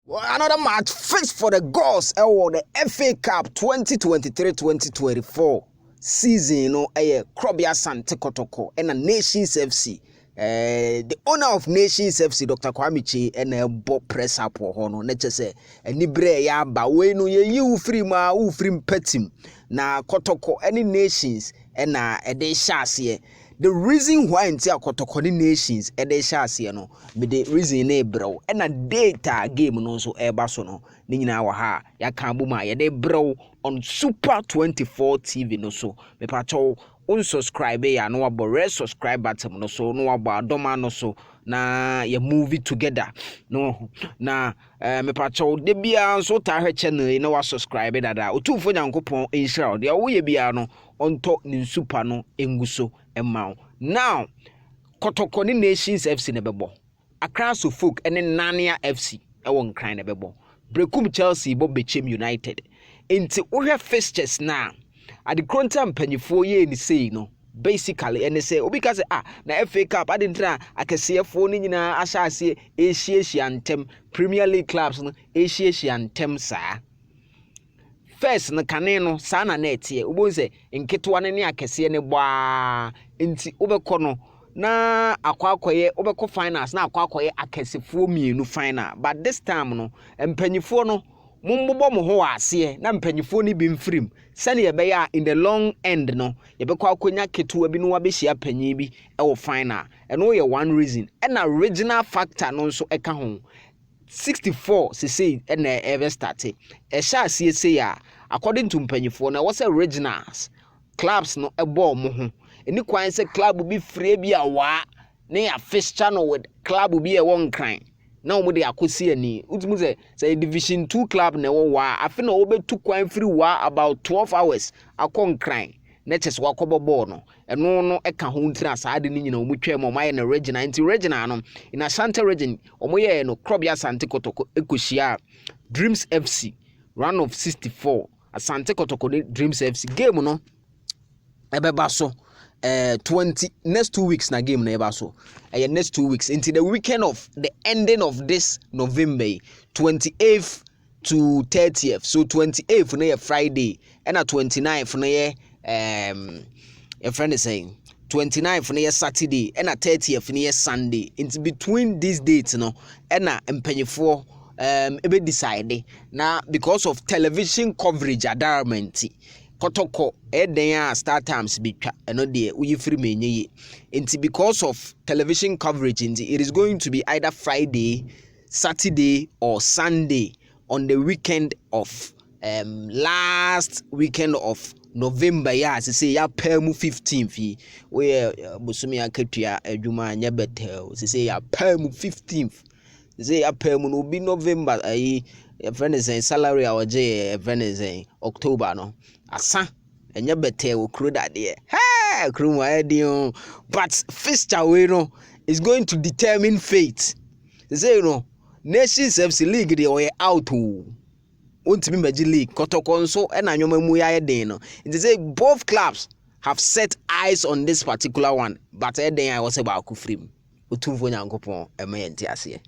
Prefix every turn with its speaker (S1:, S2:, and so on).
S1: Well, another match fixed for the goals the FA Cup 2023-2024 season, Krobia Sante Kotoko and a Nations FC. The owner of Nations FC, Dr. Kwamichi, and a Bob press up or hono. Nature say, and Nibre ya ba we no ye free ma free petim na Kotoko any Nations and a day shas. The reason why ntia Kotoko ni Nations e dey shase no me the reason na bro e na data game no so e ba so no ni nyina wa ha ya kan bu ma ye dey bro on Super 24 TV no so me pa cho unsubscribe ya no abo re subscribe button no so no abo adoma no so na ye movie together no na me pa cho de bia so ta hwe channel na wa subscribe dada otufo nyankopon inshallah de wo ye bia no onto ni super no enguso now Kotoko ni Nations FC ne bebo Accra Suffolk ene Nania FC e won kran ne bebo Brekum Chelsea bo Bechem United enti wohwe fixtures na ade kronta mpanyifo ye ni sei no basically ene say obi ka say na FA Cup adentra akesefo ni nyina ahyase Asia ntem Premier League clubs no Asia ntem saa first na kane no saa na etie ubon se nketewa ne akese ne baa nti ubekọ no na akwakoye ubekọ finals na akwakoye akesefo mienu final but this time no empanyifo no mumbobọ mo ho ase na empanyifo ni bi mfrim sane ye be ya in the long end no ye bekọ akonya ketewa bi no wa be hia panyi bi e wo final eno ye one reason and original factor no so eka ho 64 say and ever started e sha say ya according to mpanyifo na was originals clubs no e ball mo ho eni kwan say club bi free bi awa na ya fixture no with club bi e won kran na omo de akosi ani utumu say division 2 club na wo wa afi na obetu kwan free wa about 12 hours akon kran na chese wakobo ball no eno no e ka ho ntira saade ni nyina omo twem omo aye na regional anti regional no in Asante region omo ye no Krobia Sante Kotoko ekohia Dreams FC run of 64 Asante Kotoko Dreams FC game no ebeba so 20 next 2 weeks na game na eba so next 2 weeks into the weekend of the ending of this November 28th to 30th so 28th na Friday and 29th na a friend is saying 29th na Saturday and 30th na Sunday into between these dates no and mpanyefo ebe decide na because of television coverage adarmenti Kotoko eden start times bitwa eno de uyifiri menye enti because of television coverage it is going to be either Friday, Saturday or Sunday on the weekend of last weekend of November say ya permu 15th we bosumi akatua adwuma anya betel say ya permu 15th say ya permu no be November friend is saying salary awaje friend is saying October no asa anya betel kro that there kro mo but fixture we no is going to determine fate say Nations FC league they were out untimi Magic League Kotoko nso na anwoma mu ya den no it say both clubs have set eyes on this particular one but den I was about ku free utumfo nyankopon ema yenti ase